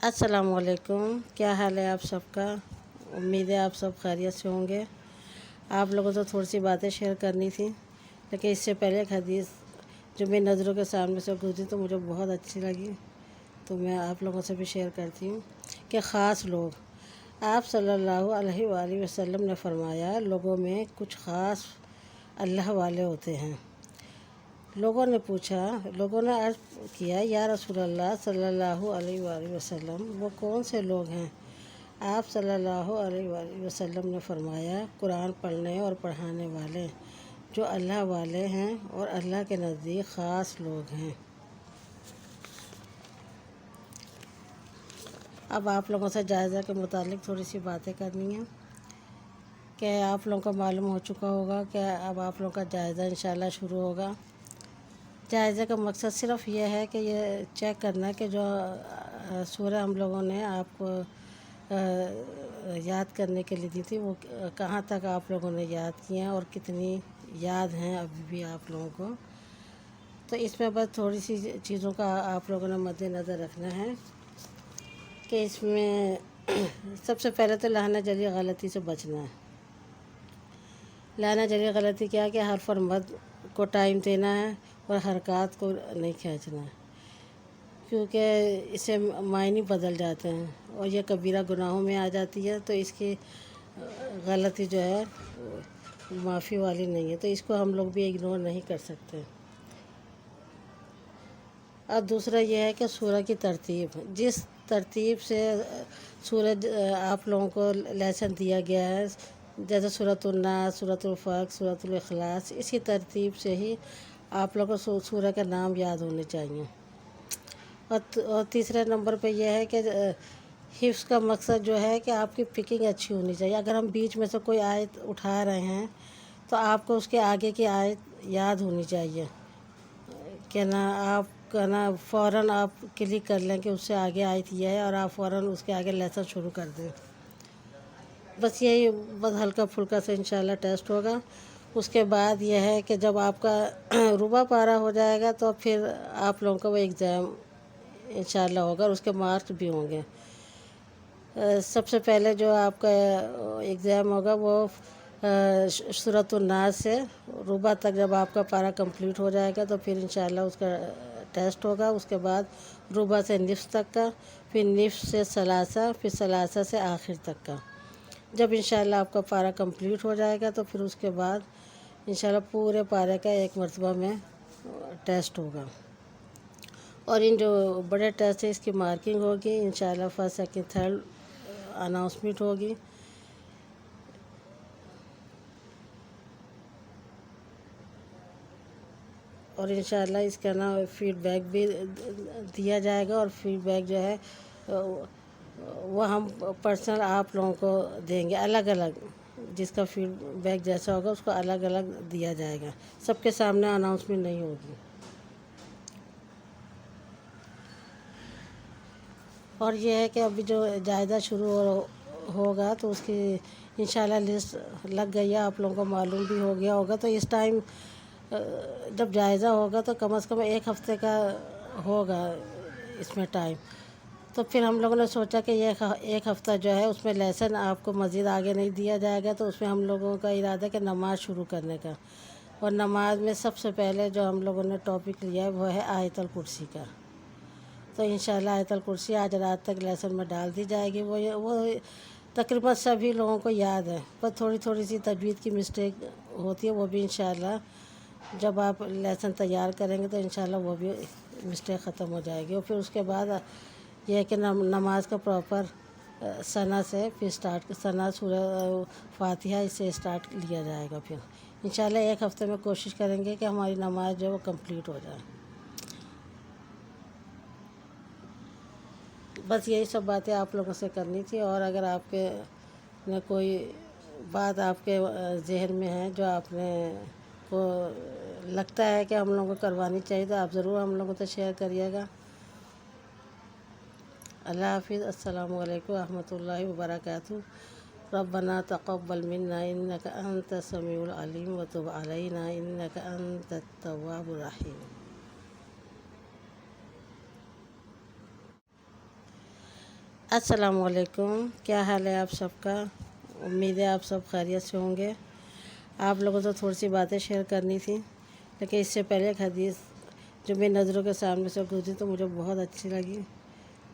अस्सलाम वालेकुम। क्या हाल है आप सबका? उम्मीद है आप सब खैरियत से होंगे। आप लोगों से थोड़ी सी बातें शेयर करनी थी, लेकिन इससे पहले एक हदीस जो मेरी नज़रों के सामने से गुजरी तो मुझे बहुत अच्छी लगी, तो मैं आप लोगों से भी शेयर करती हूँ कि ख़ास लोग, आप सल्लल्लाहु अलैहि वसल्लम ने फरमाया, लोगों में कुछ ख़ास अल्लाह वाले होते हैं। लोगों ने अर्ज़ किया, या रसूल अल्लाह सल्लल्लाहु अलैहि वसल्लम, वो कौन से लोग हैं? आप सल्लल्लाहु अलैहि वसल्लम ने फरमाया, कुरान पढ़ने और पढ़ाने वाले, जो अल्लाह वाले हैं और अल्लाह के नज़दीक ख़ास लोग हैं। अब आप लोगों से जायज़ा के मुतालिक थोड़ी सी बातें करनी है कि आप लोगों को मालूम हो चुका होगा कि अब आप लोगों का जायज़ा इंशाल्लाह शुरू होगा। जायज़े का मकसद सिर्फ़ ये है कि ये चेक करना कि जो सूरह हम लोगों ने आपको याद करने के लिए दी थी, वो कहाँ तक आप लोगों ने याद किए हैं और कितनी याद हैं अभी भी आप लोगों को। तो इसमें बस थोड़ी सी चीज़ों का आप लोगों ने मद्देनज़र रखना है कि इसमें सबसे पहले तो लाना जली गलती से बचना है। लाना जली गलती क्या है कि हर फरमत को टाइम देना है और हरकत को नहीं खींचना है, क्योंकि इससे मायने बदल जाते हैं और ये कबीरा गुनाहों में आ जाती है। तो इसकी गलती जो है माफ़ी वाली नहीं है, तो इसको हम लोग भी इग्नोर नहीं कर सकते। और दूसरा ये है कि सूरह की तरतीब, जिस तरतीब से सूरज आप लोगों को लेसन दिया गया है, जैसे सूरतुन नास, सूरतुल फल्क, सूरतुल इखलास, इसी तरतीब से ही आप लोगों को सूरह के नाम याद होने चाहिए। और तीसरे नंबर पे यह है कि हिफ्ज़ का मकसद जो है कि आपकी पिकिंग अच्छी होनी चाहिए। अगर हम बीच में से कोई आयत उठा रहे हैं तो आपको उसके आगे की आयत याद होनी चाहिए कि ना आप ना फ़ौरन आप क्लिक कर लें कि उससे आगे आयत ये है और आप फ़ौरन उसके आगे लेसन शुरू कर दें। बस यही बस हल्का फुल्का से इंशाल्लाह टेस्ट होगा। उसके बाद यह है कि जब आपका रुबा पारा हो जाएगा तो फिर आप लोगों का वो एग्ज़ाम इंशाल्लाह होगा और उसके मार्क्स भी होंगे। सबसे पहले जो आपका एग्ज़ाम होगा वो सूरतुन नास से रुबा तक जब आपका पारा कंप्लीट हो जाएगा तो फिर इंशाल्लाह उसका टेस्ट होगा। उसके बाद रुबा से निफ्स तक का, फिर निफ्स से सलासा, फिर सलासा से आखिर तक का। जब इंशाल्लाह आपका पारा कंप्लीट हो जाएगा तो फिर उसके बाद इंशाल्लाह पूरे पारे का एक मरतबा में टेस्ट होगा। और इन जो बड़े टेस्ट है इसकी मार्किंग होगी इंशाल्लाह, फर्स्ट सेकंड थर्ड अनाउंसमेंट होगी। और इंशाल्लाह इसका ना फीडबैक भी दिया जाएगा और फीडबैक जो है वो हम पर्सनल आप लोगों को देंगे, अलग अलग जिसका फीडबैक जैसा होगा उसको अलग अलग दिया जाएगा, सबके सामने अनाउंसमेंट नहीं होगी। और ये है कि अभी जो जायज़ा शुरू होगा तो उसकी इंशाल्लाह लिस्ट लग गई है, आप लोगों को मालूम भी हो गया होगा। तो इस टाइम जब जायज़ा होगा तो कम से कम एक हफ़्ते का होगा इसमें टाइम। तो फिर हम लोगों ने सोचा कि ये एक हफ़्ता जो है उसमें लेसन आपको मज़ीद आगे नहीं दिया जाएगा, तो उसमें हम लोगों का इरादा है कि नमाज़ शुरू करने का। और नमाज में सबसे पहले जो हम लोगों ने टॉपिक लिया है वो है आयतल कुर्सी का। तो इंशाल्लाह आयतल कुर्सी आज रात तक लेसन में डाल दी जाएगी। वो तकरीबन सभी लोगों को याद है, पर थोड़ी थोड़ी सी तजवीद की मिस्टेक होती है, वो भी इंशाल्लाह जब आप लेसन तैयार करेंगे तो इंशाल्लाह वो भी मिस्टेक ख़त्म हो जाएगी। और फिर उसके बाद यह है कि नमाज का प्रॉपर सना से फिर स्टार्ट, सना सूरह फातिहा इससे स्टार्ट लिया जाएगा। फिर इंशाल्लाह एक हफ़्ते में कोशिश करेंगे कि हमारी नमाज जो है वो कंप्लीट हो जाए। बस यही सब बातें आप लोगों से करनी थी। और अगर आपके ने कोई बात आपके जहन में है जो आपने को लगता है कि हम लोगों को करवानी चाहिए तो आप ज़रूर हम लोगों से शेयर करिएगा। अल्लाह हाफ़िज़। अस्सलामु अलैकुम रहमतुल्लाहि व बरकातुहू। रब्बना तक़ब्बल मिन्ना इन्नका अंतस समीउल अलीम व तुब अलैना इन्नका अंतत तव्वाबुर रहीम। अस्सलाम वालेकुम। क्या हाल है आप सबका? उम्मीद है आप सब खैरियत से होंगे। आप लोगों से थोड़ी सी बातें शेयर करनी थी, लेकिन इससे पहले एक हदीस जो मेरी नज़रों के सामने से गुजरी तो मुझे बहुत अच्छी लगी,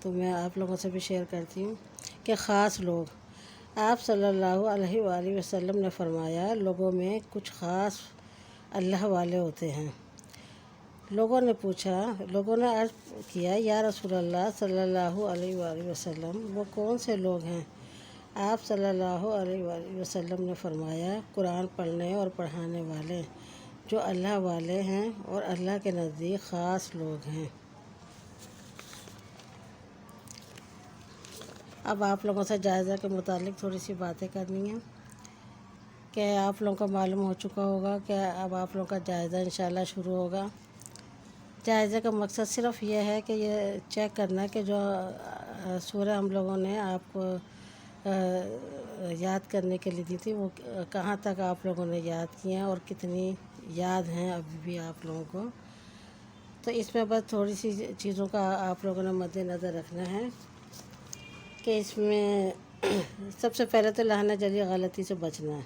तो मैं आप लोगों से भी शेयर करती हूँ कि ख़ास लोग, आप सल्लल्लाहु अलैहि वसल्लम ने फरमाया, लोगों में कुछ ख़ास अल्लाह वाले होते हैं। लोगों ने अर्ज़ किया, या रसूल अल्लाह सल्लल्लाहु अलैहि वसल्लम, वो कौन से लोग हैं? आप सल्लल्लाहु अलैहि वसल्लम ने फरमाया, कुरान पढ़ने और पढ़ाने वाले, जो अल्लाह वाले हैं और अल्लाह के नज़दीक ख़ास लोग हैं। अब आप लोगों से जायज़ा के मुतालिक थोड़ी सी बातें करनी है कि आप लोगों को मालूम हो चुका होगा कि अब आप लोगों का जायज़ा इंशाल्लाह शुरू होगा। जायज़े का मकसद सिर्फ़ ये है कि ये चेक करना कि जो सूरह हम लोगों ने आपको याद करने के लिए दी थी, वो कहाँ तक आप लोगों ने याद किए हैं और कितनी याद हैं अभी भी आप लोगों को। तो इसमें बस थोड़ी सी चीज़ों का आप लोगों ने मद्देनज़र रखना है कि इसमें सबसे पहले तो लाना जली गलती से बचना है।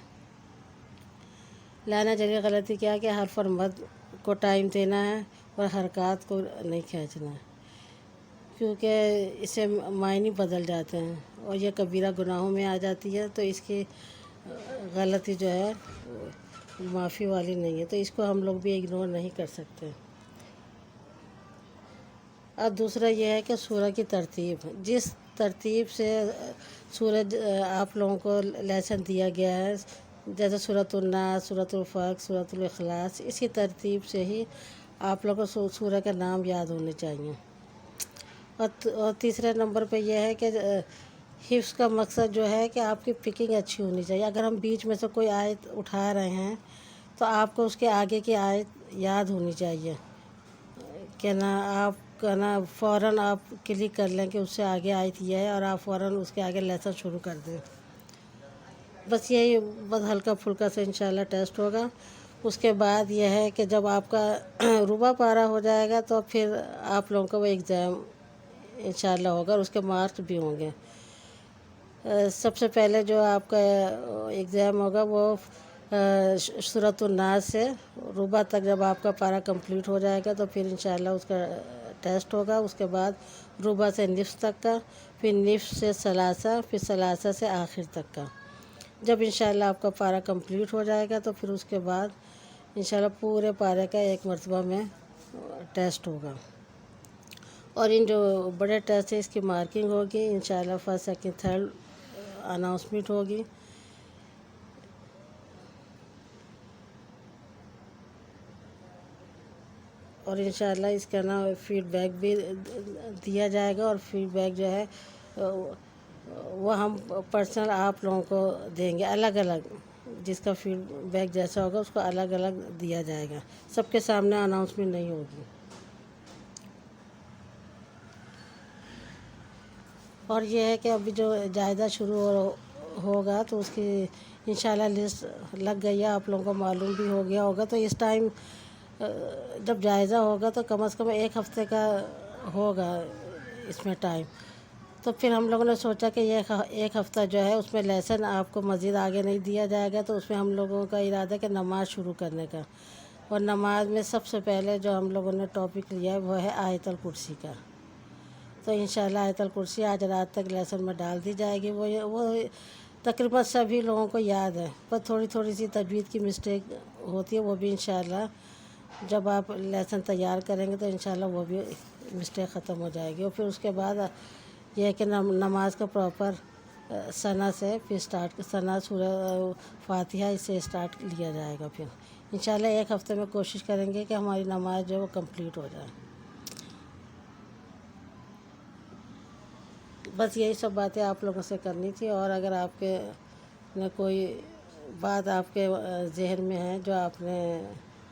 लाना जली गलती क्या है कि हर फरमत को टाइम देना है और हरकत को नहीं खींचना है, क्योंकि इससे मायने बदल जाते हैं और ये कबीरा गुनाहों में आ जाती है। तो इसकी गलती जो है माफ़ी वाली नहीं है, तो इसको हम लोग भी इग्नोर नहीं कर सकते। और दूसरा ये है कि सूरह की तरतीब, जिस तरतीब से सूरज आप लोगों को लेसन दिया गया है, जैसे सूरतुन नास, सूरतुल फल्क, सूरतुल इखलास, इसी तरतीब से ही आप लोगों को सूरह के नाम याद होने चाहिए। और तीसरे नंबर पे यह है कि हिफ्ज़ का मकसद जो है कि आपकी पिकिंग अच्छी होनी चाहिए। अगर हम बीच में से कोई आयत उठा रहे हैं तो आपको उसके आगे की आयत याद होनी चाहिए कि ना आप ना फ़ौरन आप क्लिक कर लें कि उससे आगे आयत ये है और आप फ़ौरन उसके आगे लेसन शुरू कर दें। बस यही बस हल्का फुल्का से इंशाल्लाह टेस्ट होगा। उसके बाद यह है कि जब आपका रुबा पारा हो जाएगा तो फिर आप लोगों का वो एग्ज़ाम इंशाल्लाह होगा और उसके मार्क्स भी होंगे। सबसे पहले जो आपका एग्ज़ाम होगा वो सूरतुन नास से रुबा तक जब आपका पारा कंप्लीट हो जाएगा तो फिर इंशाल्लाह उसका टेस्ट होगा। उसके बाद रुबा से निफ्स तक का, फिर निफ्स से सलासा, फिर सलासा से आखिर तक का। जब इंशाल्लाह आपका पारा कंप्लीट हो जाएगा तो फिर उसके बाद इंशाल्लाह पूरे पारे का एक मरतबा में टेस्ट होगा। और इन जो बड़े टेस्ट है इसकी मार्किंग होगी इंशाल्लाह, फर्स्ट सेकंड थर्ड अनाउंसमेंट होगी। और इंशाल्लाह इसका ना फीडबैक भी दिया जाएगा और फीडबैक जो है वो हम पर्सनल आप लोगों को देंगे, अलग अलग जिसका फीडबैक जैसा होगा उसको अलग अलग दिया जाएगा, सबके सामने अनाउंसमेंट नहीं होगी। और ये है कि अभी जो जायज़ा शुरू होगा तो उसकी इंशाल्लाह लिस्ट लग गई है, आप लोगों को मालूम भी हो गया होगा। तो इस टाइम जब जायज़ा होगा तो कम से कम एक हफ़्ते का होगा इसमें टाइम। तो फिर हम लोगों ने सोचा कि ये एक हफ़्ता जो है उसमें लेसन आपको मज़ीद आगे नहीं दिया जाएगा, तो उसमें हम लोगों का इरादा है कि नमाज़ शुरू करने का। और नमाज में सबसे पहले जो हम लोगों ने टॉपिक लिया है वो है आयतल कुर्सी का। तो इंशाल्लाह आयतल कुर्सी आज रात तक लेसन में डाल दी जाएगी। वो तकरीबन सभी लोगों को याद है, पर थोड़ी थोड़ी सी तजवीज़ की मिस्टेक होती है, वो भी इंशाल्लाह जब आप लेसन तैयार करेंगे तो इंशाल्लाह वो भी मिस्टेक ख़त्म हो जाएगी। और फिर उसके बाद यह है कि नमाज का प्रॉपर सना से फिर स्टार्ट, सना सूरह फातिहा इससे स्टार्ट लिया जाएगा। फिर इंशाल्लाह एक हफ़्ते में कोशिश करेंगे कि हमारी नमाज जो है वो कंप्लीट हो जाए। बस यही सब बातें आप लोगों से करनी थी। और अगर आपके ने कोई बात आपके जहन में है जो आपने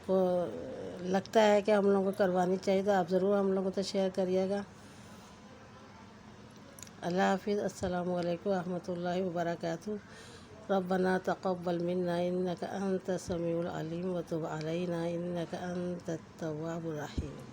को लगता है कि हम लोगों को करवानी चाहिए तो आप ज़रूर हम लोगों से शेयर करिएगा। अल्लाह हाफ़िज़। अस्सलामु अलैकुम रहमतुल्लाहि व बरकातुहू। रब्बना तक़ब्बल मिन्ना इन्नका अंतस समीउल अलीम व तुब अलैना इन्नका अंतत तव्वाबुर रहीम।